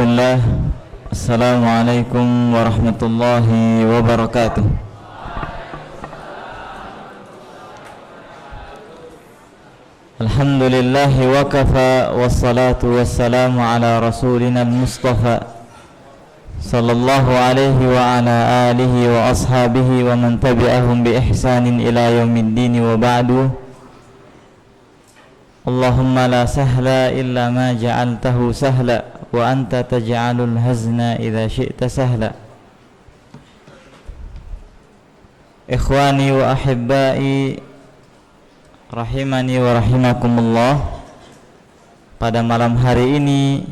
Bismillah. Assalamualaikum warahmatullahi wabarakatuh. Alhamdulillahi wa kafa, wassalatu wassalamu ala rasulina al-mustafa sallallahu alaihi wa ala alihi wa ashabihi wa man tabi'ahum bi ihsanin ila yaumiddin wa ba'du. Allahumma la sahla illa ma ja'altahu sahla wa anta taj'alul hazna idza syi'ta sahla. Ikhwani wa ahibbai rahimani wa rahimakumullah. Pada malam hari ini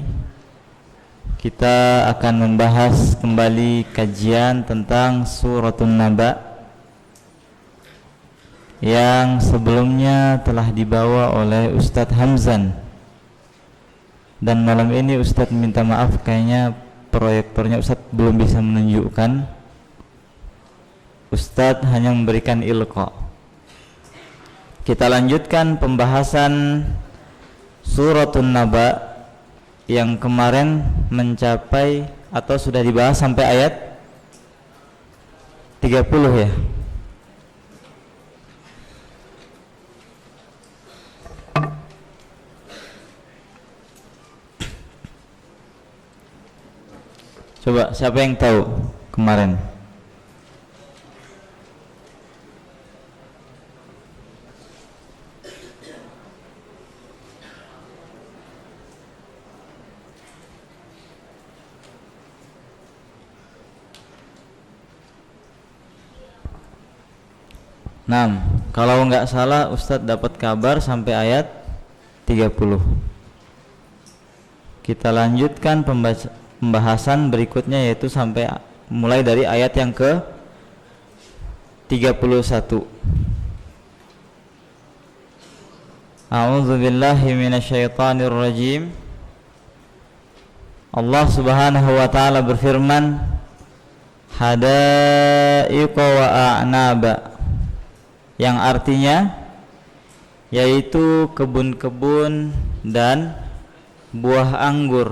kita akan membahas kembali kajian tentang Suratun Naba yang sebelumnya telah dibawa oleh Ustadz Hamzan. Dan malam ini Ustadz minta maaf, kayaknya proyektornya Ustadz belum bisa menunjukkan. Ustadz hanya memberikan ilqa. Kita lanjutkan pembahasan Suratun Naba yang kemarin mencapai atau sudah dibahas sampai ayat 30 ya. Coba siapa yang tahu kemarin? Nah, kalau nggak salah Ustadz dapat kabar sampai ayat 30. Kita lanjutkan pembahasan berikutnya, yaitu sampai mulai dari ayat yang ke 31. A'udzubillahi minasyaitonir rajim. Allah Subhanahu wa taala berfirman, hadaiqa wa a'naba, yang artinya yaitu kebun-kebun dan buah anggur.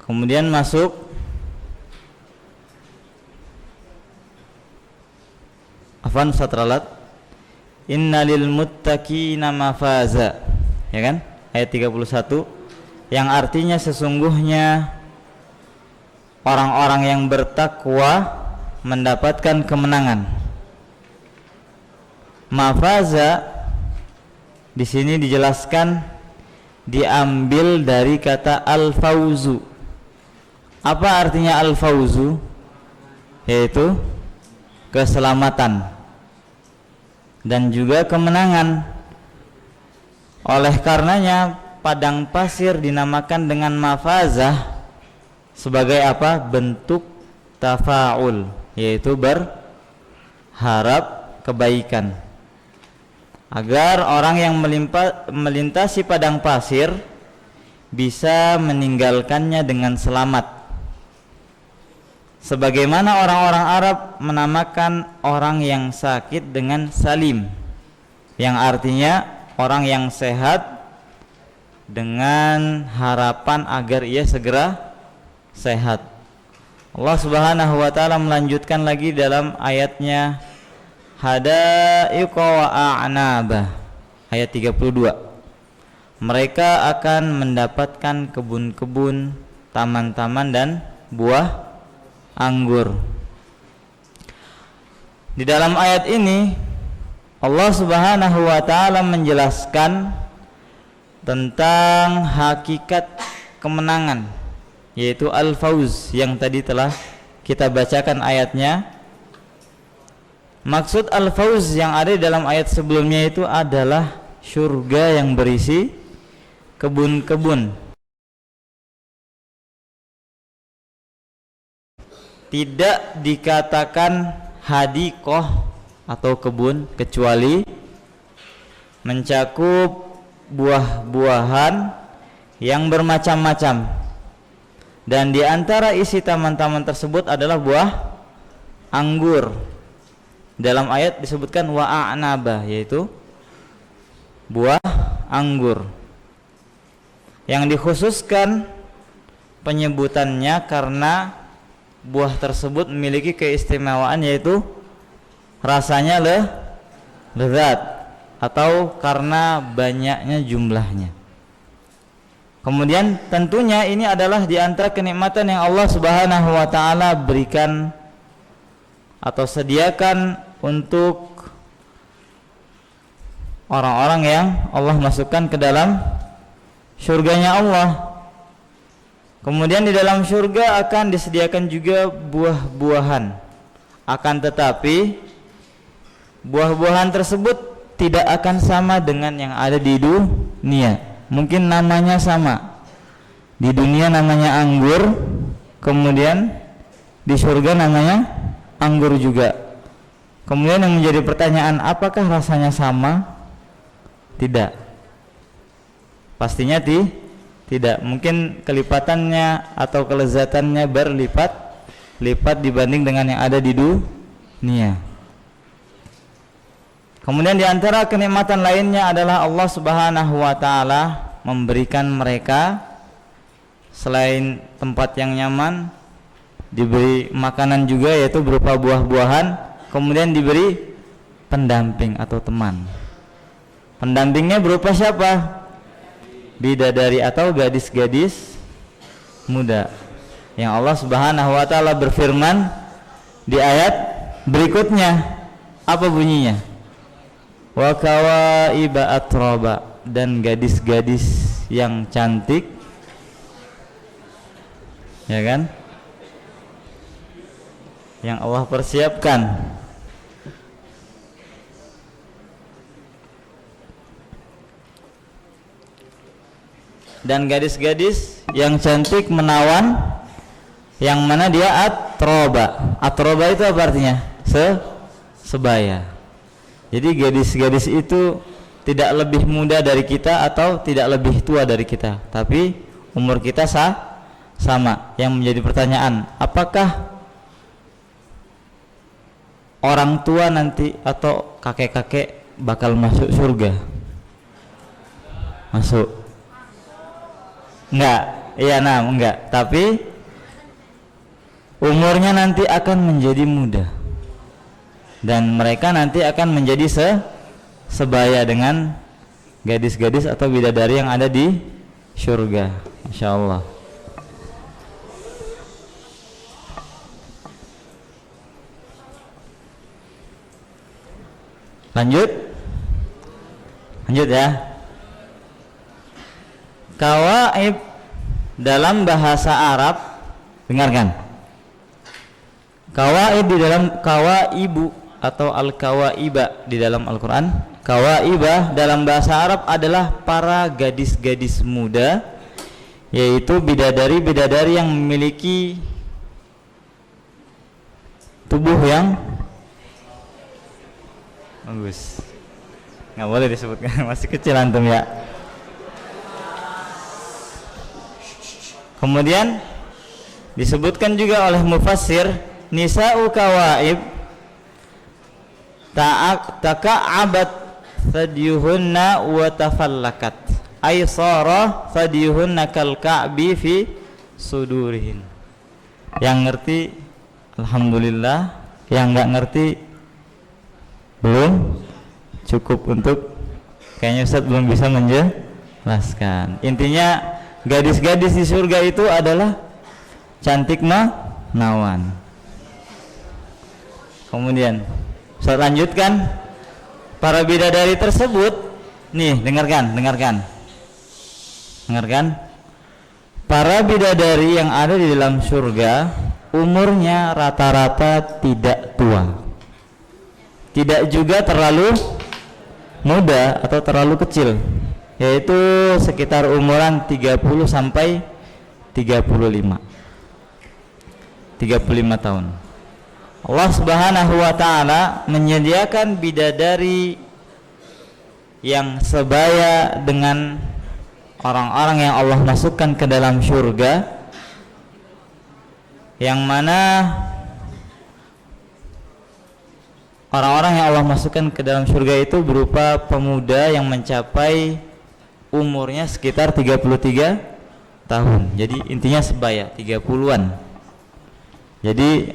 Kemudian masuk afan satralat, innalil muttaqina mafaza, ya kan? Ayat 31 yang artinya sesungguhnya orang-orang yang bertakwa mendapatkan kemenangan. Mafaza di sini dijelaskan diambil dari kata al-fauzu. Apa artinya al-fauzu? Yaitu keselamatan dan juga kemenangan. Oleh karenanya padang pasir dinamakan dengan mafazah sebagai apa? Bentuk tafa'ul, yaitu berharap kebaikan. Agar orang yang melintasi padang pasir bisa meninggalkannya dengan selamat. Sebagaimana orang-orang Arab menamakan orang yang sakit dengan salim, yang artinya orang yang sehat dengan harapan agar ia segera sehat. Allah Subhanahu wa taala melanjutkan lagi dalam ayatnya hadaiqa wa a'naba, ayat 32. Mereka akan mendapatkan kebun-kebun, taman-taman dan buah anggur. Di dalam ayat ini Allah Subhanahu wa taala menjelaskan tentang hakikat kemenangan, yaitu al-fauz yang tadi telah kita bacakan ayatnya. Maksud al-fauz yang ada di dalam ayat sebelumnya itu adalah surga yang berisi kebun-kebun. Tidak dikatakan hadiqah atau kebun kecuali mencakup buah-buahan yang bermacam-macam, dan di antara isi taman-taman tersebut adalah buah anggur. Dalam ayat disebutkan wa a'naba, yaitu buah anggur. Yang dikhususkan penyebutannya karena buah tersebut memiliki keistimewaan, yaitu rasanya lezat, atau karena banyaknya jumlahnya. Kemudian tentunya ini adalah di antara kenikmatan yang Allah Subhanahu wa taala berikan atau sediakan untuk orang-orang yang Allah masukkan ke dalam surganya Allah. Kemudian di dalam surga akan disediakan juga buah-buahan. Akan tetapi buah-buahan tersebut tidak akan sama dengan yang ada di dunia. Mungkin namanya sama. Di dunia namanya anggur, kemudian di surga namanya anggur juga. Kemudian yang menjadi pertanyaan, apakah rasanya sama? Tidak. Pastinya tidak. Mungkin kelipatannya atau kelezatannya berlipat dibanding dengan yang ada di dunia. Kemudian di antara kenikmatan lainnya adalah Allah Subhanahu wa taala memberikan mereka selain tempat yang nyaman, diberi makanan juga, yaitu berupa buah-buahan, kemudian diberi pendamping atau teman. Pendampingnya berupa siapa? Bidadari atau gadis-gadis muda. Yang Allah Subhanahu wa taala berfirman di ayat berikutnya, apa bunyinya? Wa kawaiba atraba, dan gadis-gadis yang cantik, ya kan, yang Allah persiapkan. Dan gadis-gadis yang cantik menawan, yang mana dia atroba. Atroba itu apa artinya? Sebaya. Jadi gadis-gadis itu tidak lebih muda dari kita atau tidak lebih tua dari kita, tapi umur kita sama. Yang menjadi pertanyaan, apakah orang tua nanti atau kakek-kakek bakal masuk surga? Masuk? Enggak. Iya, enggak. Tapi umurnya nanti akan menjadi muda. Dan mereka nanti akan menjadi sebaya dengan gadis-gadis atau bidadari yang ada di surga. Masya Allah. Lanjut ya. Kawaib dalam bahasa Arab, dengarkan. Kawaib di dalam kawaibu atau al-kawaiba di dalam Al-Quran. Kawaibah dalam bahasa Arab adalah para gadis-gadis muda, yaitu bidadari-bidadari yang memiliki tubuh yang bagus. Nggak boleh disebutkan, masih kecil antum ya. Kemudian disebutkan juga oleh mufassir, nisa'u kawaib taka'abat fadyuhunna wa tafallakat ay sara fadyuhunna kal ka'bi fi sudurihin. Yang ngerti alhamdulillah, yang enggak ngerti belum cukup untuk, kayaknya Ustaz belum bisa menjelaskan. Intinya gadis-gadis di surga itu adalah cantik menawan. Kemudian saya lanjutkan, para bidadari tersebut, nih dengarkan. Para bidadari yang ada di dalam surga umurnya rata-rata tidak tua, tidak juga terlalu muda atau terlalu kecil, yaitu sekitar umuran 30 sampai 35 tahun. Allah Subhanahu wa taala menyediakan bidadari yang sebaya dengan orang-orang yang Allah masukkan ke dalam surga, yang mana orang-orang yang Allah masukkan ke dalam surga itu berupa pemuda yang mencapai umurnya sekitar 33 tahun. Jadi intinya sebaya 30-an. Jadi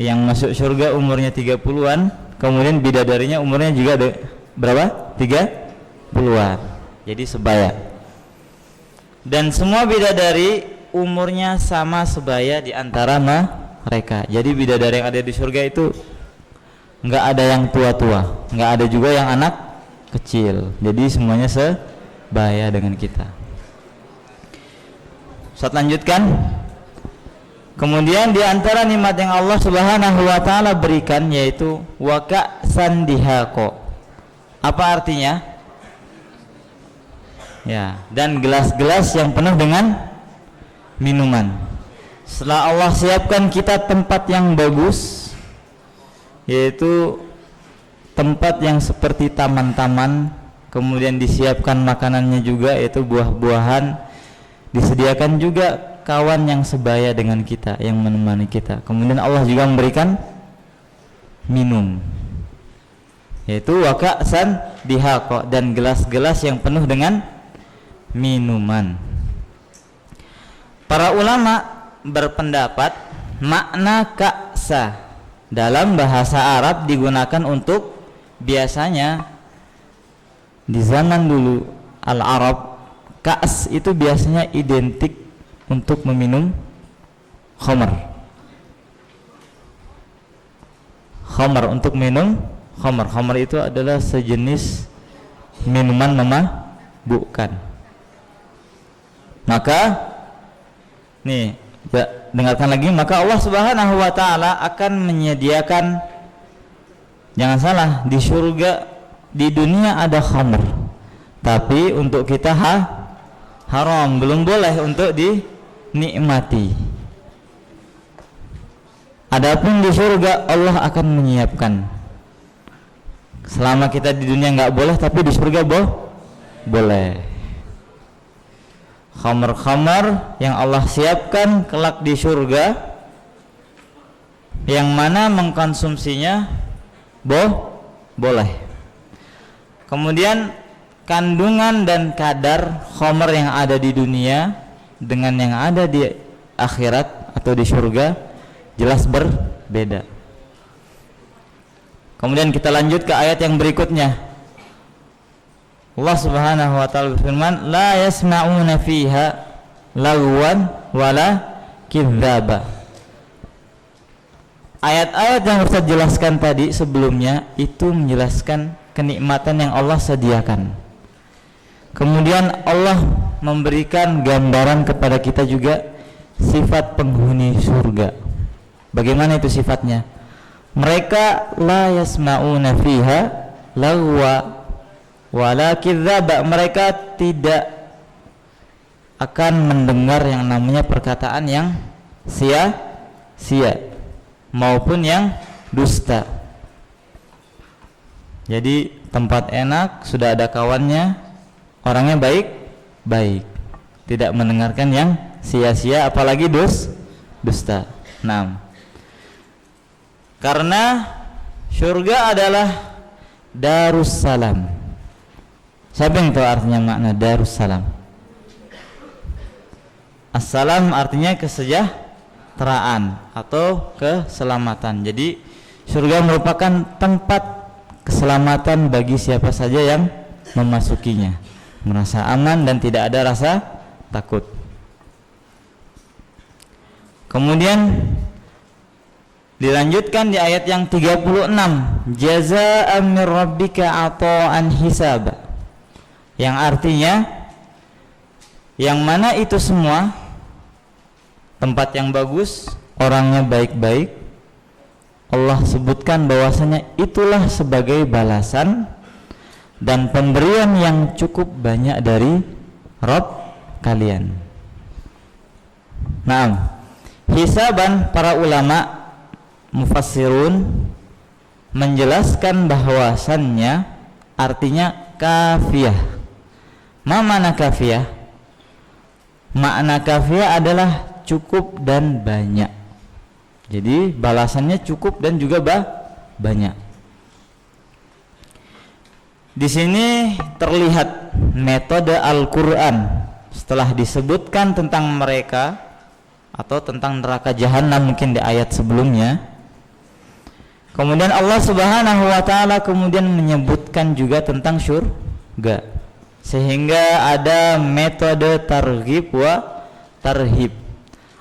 yang masuk surga umurnya 30-an, kemudian bidadarinya umurnya juga ada berapa? 30-an. Jadi sebaya. Dan semua bidadari umurnya sama sebaya di antara mereka. Jadi bidadari yang ada di surga itu enggak ada yang tua-tua, enggak ada juga yang anak kecil. Jadi semuanya sebaya dengan kita. Ustaz lanjutkan. Kemudian di antara nikmat yang Allah Subhanahu wa taala berikan yaitu wa ka'san dihaqo. Apa artinya? Ya, dan gelas-gelas yang penuh dengan minuman. Setelah Allah siapkan kita tempat yang bagus, yaitu tempat yang seperti taman-taman, kemudian disiapkan makanannya juga yaitu buah-buahan, disediakan juga kawan yang sebaya dengan kita yang menemani kita. Kemudian Allah juga memberikan minum, yaitu wa ka'san dihaqo, dan gelas-gelas yang penuh dengan minuman. Para ulama berpendapat makna ka'sa dalam bahasa Arab digunakan untuk biasanya di zaman dulu al-Arab, ka's itu biasanya identik untuk meminum khamar. Khamar untuk minum khamar. Khamar itu adalah sejenis minuman memabukkan. Maka nih, dengarkan lagi, maka Allah Subhanahu wa taala akan menyediakan, jangan salah, di surga, di dunia ada khamr, tapi untuk kita haram, belum boleh untuk dinikmati. Adapun di surga Allah akan menyiapkan. Selama kita di dunia nggak boleh, tapi di surga boleh. Khamar-khamar yang Allah siapkan kelak di surga, yang mana mengkonsumsinya boleh. Kemudian kandungan dan kadar khamar yang ada di dunia dengan yang ada di akhirat atau di surga jelas berbeda. Kemudian kita lanjut ke ayat yang berikutnya. Allah Subhanahu wa taala berfirman, la yasma'una fiha lagwan wala kidzaba. Ayat-ayat yang Ustaz jelaskan tadi sebelumnya itu menjelaskan kenikmatan yang Allah sediakan. Kemudian Allah memberikan gambaran kepada kita juga sifat penghuni surga. Bagaimana itu sifatnya? Mereka la yasma'una fiha lagwa wala kidzaba, mereka tidak akan mendengar yang namanya perkataan yang sia-sia maupun yang dusta. Jadi tempat enak, sudah ada kawannya, orangnya baik, tidak mendengarkan yang sia-sia apalagi dusta. Nah, karena surga adalah Darussalam. Siapa yang tahu artinya makna Darussalam? Assalam artinya kesejahteraan atau keselamatan. Jadi surga merupakan tempat keselamatan bagi siapa saja yang memasukinya, merasa aman dan tidak ada rasa takut. Kemudian dilanjutkan di ayat yang 36, jazaa'an mir rabbika ata'an hisaba, yang artinya yang mana itu semua tempat yang bagus, orangnya baik-baik, Allah sebutkan bahwasanya itulah sebagai balasan dan pemberian yang cukup banyak dari Rabb kalian. Nah, hisaban, para ulama mufassirun menjelaskan bahwasannya artinya kafiyah. Ma makna kafiyah? Makna kafiyah adalah cukup dan banyak. Jadi balasannya cukup dan juga banyak. Di sini terlihat metode Al-Qur'an setelah disebutkan tentang mereka atau tentang neraka jahanam mungkin di ayat sebelumnya. Kemudian Allah Subhanahu wa taala kemudian menyebutkan juga tentang surga. Sehingga ada metode targhib wa tarhib.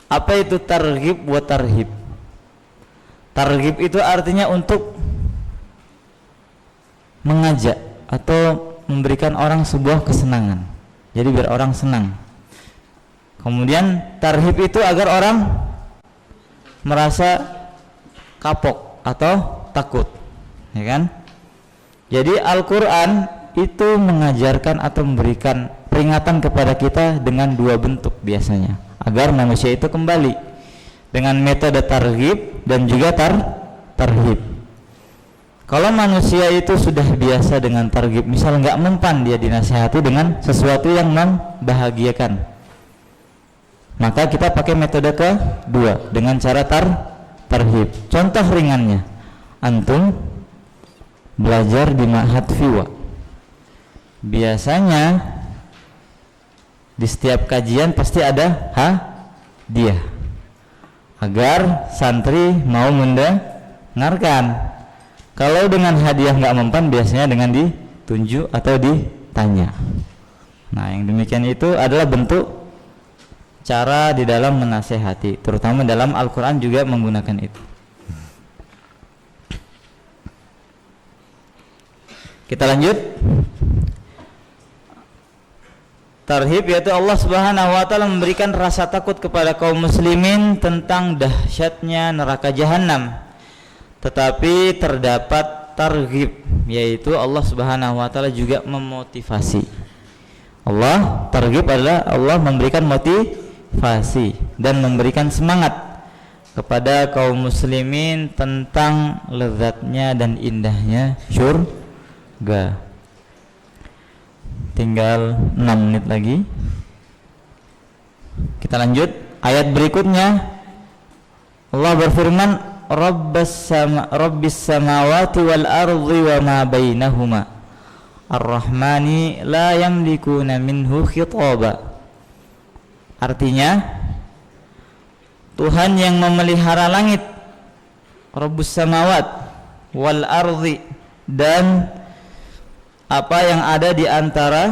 Apa itu targhib wa tarhib? Targhib itu artinya untuk mengajak atau memberikan orang sebuah kesenangan. Jadi biar orang senang. Kemudian tarhib itu agar orang merasa kapok atau takut, ya kan? Jadi Al-Qur'an itu mengajarkan atau memberikan peringatan kepada kita dengan dua bentuk biasanya, agar manusia itu kembali dengan metode targhib dan juga tarhib. Kalau manusia itu sudah biasa dengan targhib, misal nggak mempan dia dinasihati dengan sesuatu yang membahagiakan, maka kita pakai metode kedua dengan cara tarhib. Contoh ringannya, antum belajar di Ma'had Fiwa. Biasanya di setiap kajian pasti ada hadiah agar santri mau mendengarkan. Kalau dengan hadiah nggak mempan, biasanya dengan ditunjuk atau ditanya. Nah, yang demikian itu adalah bentuk cara di dalam menasehati, terutama dalam Al-Quran juga menggunakan itu. Kita lanjut. Tarhib yaitu Allah Subhanahu wa taala memberikan rasa takut kepada kaum muslimin tentang dahsyatnya neraka jahanam. Tetapi terdapat targhib, yaitu Allah Subhanahu wa taala juga memotivasi. Allah targhib adalah Allah memberikan motivasi dan memberikan semangat kepada kaum muslimin tentang lezatnya dan indahnya surga. Tinggal 6 menit lagi. Kita lanjut ayat berikutnya. Allah berfirman, Rabbis samawati wal ardi wa ma bainahuma Ar-Rahmani la yamlikuna minhu khitaba. Artinya, Tuhan yang memelihara langit, Rabbus samawat wal ardi, dan apa yang ada di antara,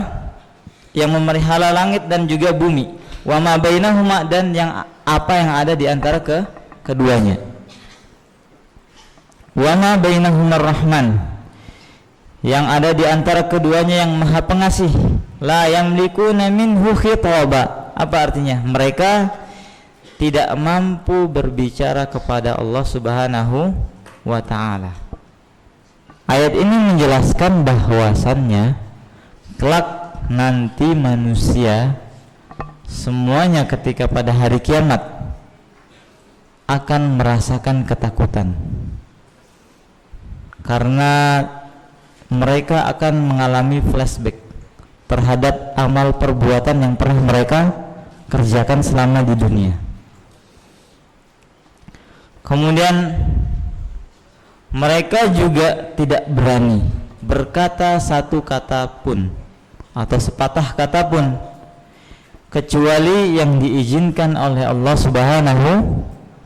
yang memelihara langit dan juga bumi, wa ma bainahuma, dan yang apa yang ada di antara keduanya. Wa ma bainahuma Ar-Rahman, yang ada di antara keduanya yang Maha Pengasih. La yamlikuna minhu khitaba. Apa artinya? Mereka tidak mampu berbicara kepada Allah Subhanahu wa taala. Ayat ini menjelaskan bahwasannya kelak nanti manusia semuanya ketika pada hari kiamat akan merasakan ketakutan, karena mereka akan mengalami flashback terhadap amal perbuatan yang pernah mereka kerjakan selama di dunia. Kemudian mereka juga tidak berani berkata satu kata pun atau sepatah kata pun kecuali yang diizinkan oleh Allah Subhanahu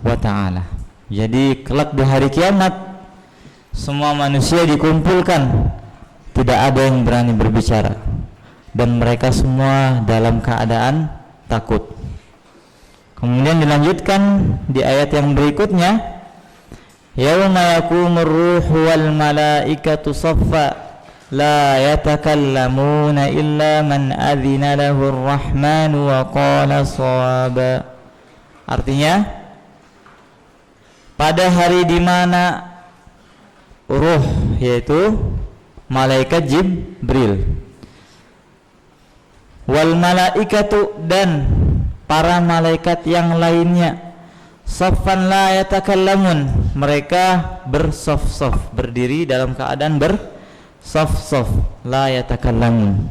wa taala. Jadi kelak di hari kiamat semua manusia dikumpulkan, tidak ada yang berani berbicara, dan mereka semua dalam keadaan takut. Kemudian dilanjutkan di ayat yang berikutnya, yauma yaqumur ruhu wal malaikatu saffa la yatakallamuna illa man adzina lahu ar-rahmanu wa qala shawaba. Artinya, pada hari di mana ruh, yaitu malaikat Jibril, wal malaikatu, dan para malaikat yang lainnya, saffan la yatakallamun, mereka bersaf-saf, berdiri dalam keadaan bersaf-saf, la yatakallamun,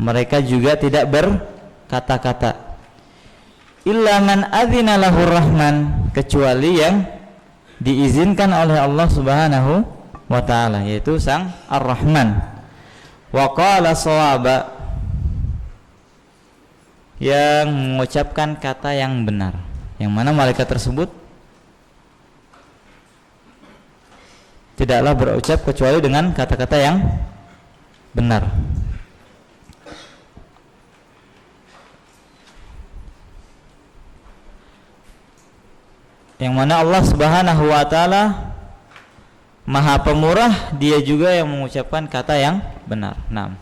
mereka juga tidak berkata-kata, illa man adzina lahur rahman, kecuali yang diizinkan oleh Allah Subhanahu wa ta'ala, yaitu Sang Ar-Rahman. Wa qala shawaba, yang mengucapkan kata yang benar, yang mana malaikat tersebut tidaklah berucap kecuali dengan kata-kata yang benar. Yang mana Allah Subhanahu wa ta'ala Maha Pemurah, dia juga yang mengucapkan kata yang benar. Nah,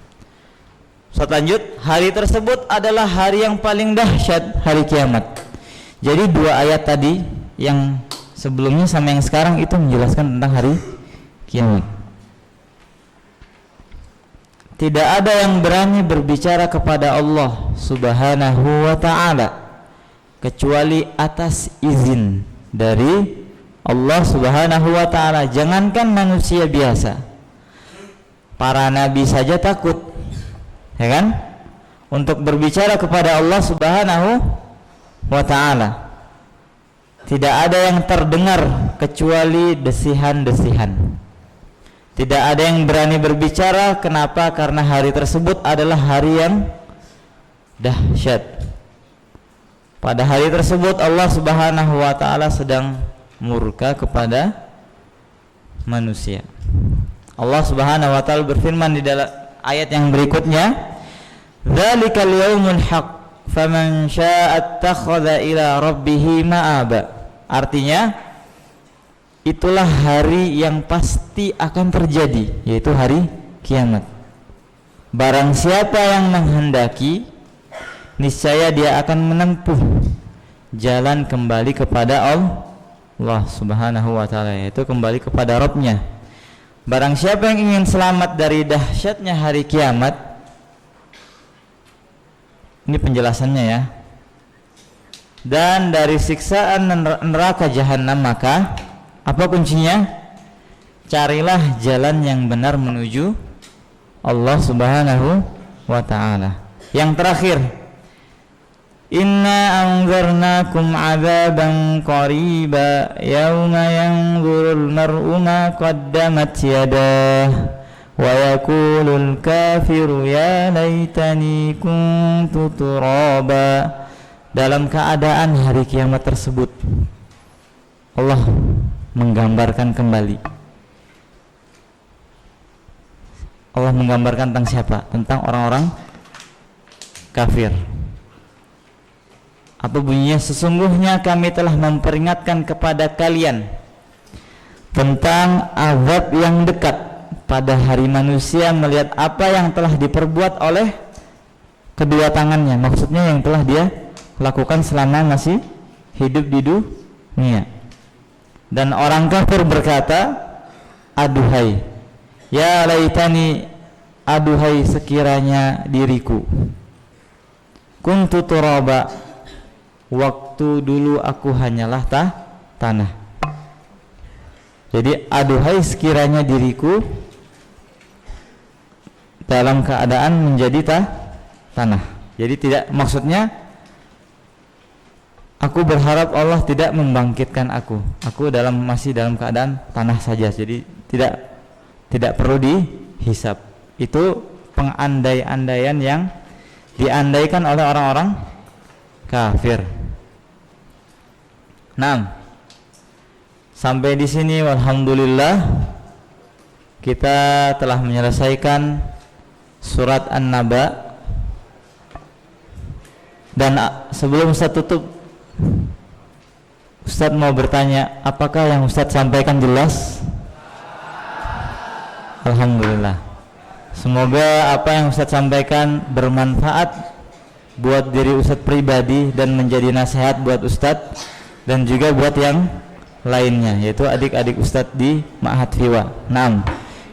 lanjut, hari tersebut adalah hari yang paling dahsyat, hari kiamat. Jadi dua ayat tadi yang sebelumnya sama yang sekarang itu menjelaskan tentang hari kiamat. Tidak ada yang berani berbicara kepada Allah Subhanahu wa ta'ala kecuali atas izin dari Allah Subhanahu wa ta'ala. Jangankan manusia biasa, para nabi saja takut, ya kan, untuk berbicara kepada Allah Subhanahu wa ta'ala. Tidak ada yang terdengar kecuali desihan-desihan. Tidak ada yang berani berbicara. Kenapa? Karena hari tersebut adalah hari yang dahsyat. Pada hari tersebut Allah Subhanahu wa ta'ala sedang murka kepada manusia. Allah Subhanahu wa ta'ala berfirman di dalam ayat yang berikutnya, "Dzalikal yaumul haq, faman syaa'a attakhadha ila rabbih ma'aba." Artinya, itulah hari yang pasti akan terjadi, yaitu hari kiamat. Barang siapa yang menghendaki, niscaya dia akan menempuh jalan kembali kepada Allah Subhanahu wa ta'ala, yaitu kembali kepada Rabbnya. Barang siapa yang ingin selamat dari dahsyatnya hari kiamat, ini penjelasannya ya, dan dari siksaan neraka jahanam, maka apa kuncinya? Carilah jalan yang benar menuju Allah Subhanahu wa ta'ala. Yang terakhir, inna anzarnakum azaban qariba yawma yanzurul mar'u ma qaddamat yadah wa yaqulul kafiru ya laitani kuntu turaba. Dalam keadaan hari kiamat tersebut, Allah menggambarkan kembali. Allah menggambarkan tentang siapa? Tentang orang-orang kafir. Apa bunyinya? Sesungguhnya kami telah memperingatkan kepada kalian tentang azab yang dekat pada hari manusia melihat apa yang telah diperbuat oleh kedua tangannya. Maksudnya yang telah dia lakukan selama masih hidup di dunia. Dan orang kafir berkata, aduhai, ya laitani, aduhai sekiranya diriku, kuntu turaba, waktu dulu aku hanyalah tanah. Jadi aduhai sekiranya diriku dalam keadaan menjadi tanah. Jadi tidak, maksudnya aku berharap Allah tidak membangkitkan aku masih dalam keadaan tanah saja. Jadi tidak perlu dihisap. Itu pengandai-andaian yang diandaikan oleh orang-orang kafir. Nah, sampai di sini walhamdulillah kita telah menyelesaikan surat An-Naba. Dan sebelum Ustaz tutup, Ustaz mau bertanya, apakah yang Ustaz sampaikan jelas? Alhamdulillah. Semoga apa yang Ustaz sampaikan bermanfaat buat diri Ustaz pribadi dan menjadi nasihat buat Ustaz dan juga buat yang lainnya, yaitu adik-adik Ustaz di Ma'had Fiwa. Naam.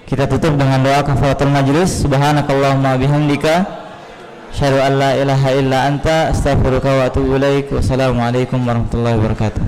Kita tutup dengan doa kafaratul majlis. Subhanakallahumma bihamdika asyhadu an la ilaha illa anta astaghfiruka wa atubu ilaik. Wassalamualaikum warahmatullahi wabarakatuh.